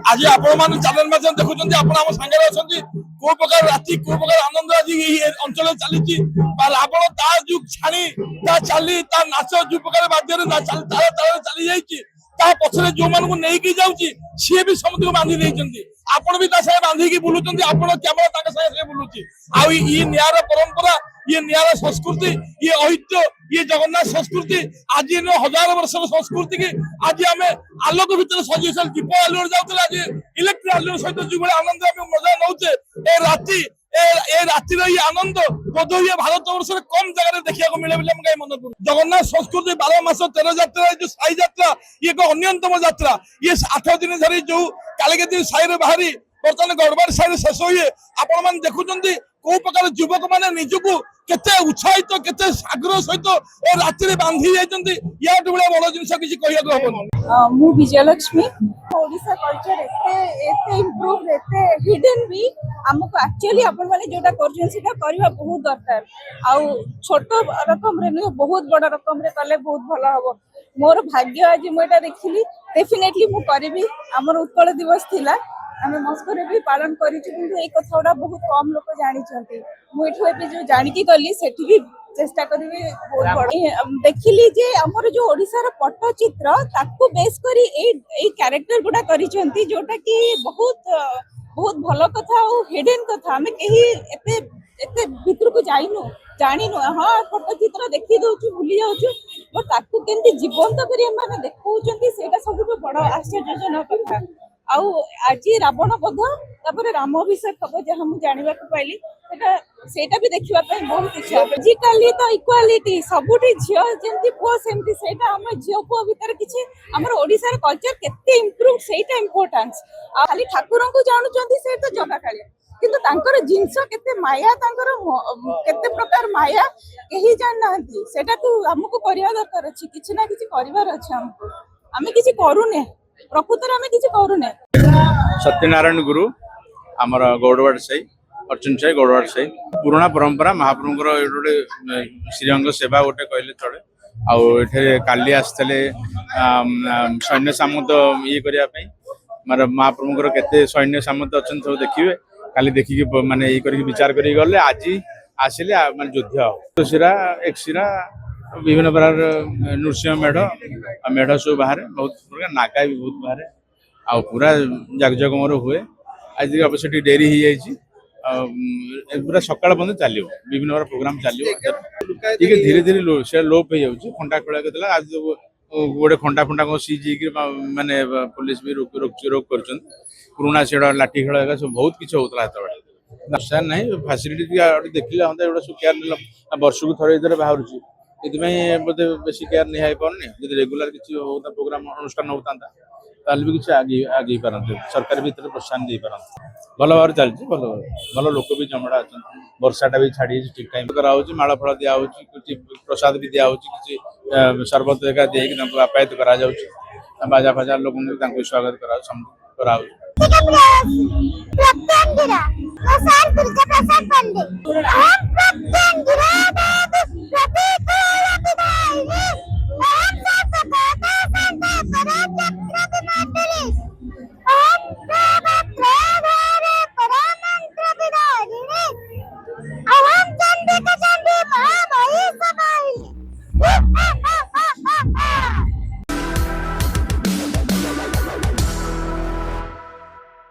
आज आपण चैनल माध्यम देखुं आप सागर अच्छा को प्रकार राति को प्रकार आनंद आज अंचल चली रावण ता जो छाणी चली नाच जो प्रकार बाध्य चली जाए पछरे जो मानक नहीं जाऊँगी सी भी समुद्र को बांधि नहीं आपण भी बांधिकी बुलूं आपण कैमरा बुलूची आई न्यार परंपरा ये न्यार संस्कृति ये ऐतिह्य ये जगन्नाथ संस्कृति आज हजार वर्ष संस्कृति की आज आम आलोक भितर सजी दीप आलुर जाऊे आज इलेक्ट्रिक आलुर सहित जो आनंद मजा नौचे ए रातिर ये आनंद बोध हुए भारत वर्ष कम जगह देखा मिले मन पड़े जगन्नाथ संस्कृति 12 मास 13 यात्रा जो साई यात्रा ये एक अन्यतम यात्रा ये 8 दिन धरी जो कालीगति साई बाहरी बर्तमान गड़बार साई शेष हुए आपण मैंने देखुं को प्रकार युवक मैंने निजक केते उत्साहित केते आग्रह सहित राति बांधि जाइछन्ती या बड़ा बड़ जिनस किछि कहिया हबन मु विजयलक्ष्मी ओडिसा कल्चर एते इम्प्रूव एते हिडन भी हमको एक्चुअली अपन माने जोटा करछन सेटा करबा बहुत दरकार आ छोट रकम रे नहीं बहुत बड़ रकम रे कले बहुत भलो हबो मोर भाग्य आज मु एटा देखिली डेफिनेटली मु करबी हमर उत्कल दिवस थिला आम मस्को भी पालन कथा बहुत कम लोग जानी मुझे जो जानिकी गली से भी चेष्टा करी बहुत बड़ देखिली जे हमर जो ओडिसा पट्टचित्र ताकू बेस करी ए कैरेक्टर गुडा करी जोटा कि बहुत बहुत भल कथा और हिडन कथा आम कहीं एते एते भीतर को जाइनु जानिनु हाँ पट्टचित्र देखी दउछु भूली जाउछु बट ताकू केंती जीवंत करी माने देखौचंती सेटा सबुठ बड़ आश्चर्यजनक कथा आउ आज रावण बध तापर राम अभिषेक हम जहाँ मुझे जानवा पाइली सेटा भी देखा बहुत इच्छा फिजिकाली तो इक्वालिटी सबुठी झील जमी पुआ सेमती सेटा आम झील पुआ भितर किसी आमर ओडिसा कल्चर केते इम्प्रूव सेटा इम्पोर्टेंस खाली ठाकुर को जानुचंती से तो जगा कालिया किंतु तांकर जिंस केते माया तांकर केते प्रकार माया केही जान नांती सेटा तो हमको करिया दरकार अछि किछि ना किछि करिवार अछि हमको आमे किछि करूने प्रकृतर आमे किछि करूने सत्यनारायण गुरु आमर गौड़वाड़ साई अर्जुन साई गौड़वाड़ साई पुराना परंपरा महाप्रभुଙ୍କର ଗୋଟେ ଶ୍ରୀଅଙ୍ଗ सेवा ଗୋଟେ କହିଲେ ଚଳେ ଆଉ ଏଠାରେ କାଲି ଆସିଥିଲେ ସୈନ୍ୟ ସାମନ୍ତ ଇଏ କରିବା ପାଇଁ ମାନେ महाप्रभुଙ୍କର କେତେ ସୈନ୍ୟ ସାମନ୍ତ ଅଛନ୍ତି ସବୁ ଦେଖିବେ କାଲି ଦେଖିକି ମାନେ ଇଏ କରିକି विचार କରିକି गले आज आसिले ମାନେ ଯୁଦ୍ଧ ଶିରା ଏକ୍ସିରା विभिन्न प्रकार नृसिंह मेढ़ सब बाहर बहुत प्रकार नागा भी बहुत बाहर आ पूरा जाकजमर हुए आज अवश्य डेरी हो जाए पूरा सकाल बंद चलो विभिन्न प्रकार प्रोग्राम चलो धीरे धीरे से लोप हो जाऊँगी खंडा खेला आज गोटे खंडा फंडा को सीज माने पुलिस भी रोक कर पुराना से लाठी खेल सब बहुत किसी होता है ना फैसिलिटी देखिले सब केयर वर्ष को थोड़े बाहर बोधे बेसी केयर नहीं पारे जब रेगुलर किसी होता प्रोग्राम अनुष्ठान होता भी किसी आगे पारते सरकार भी प्रोत्साहन दे पारते भल भाव चलती भल लोक भी जमड़ा अच्छा वर्षाटा भी छाड़ी ठीक टाइम कराऊँ माड़ फल दिखाई प्रसाद भी दिखाई किसी सरबत देखा आप्यायित करा बाजा फाजा लोक स्वागत करा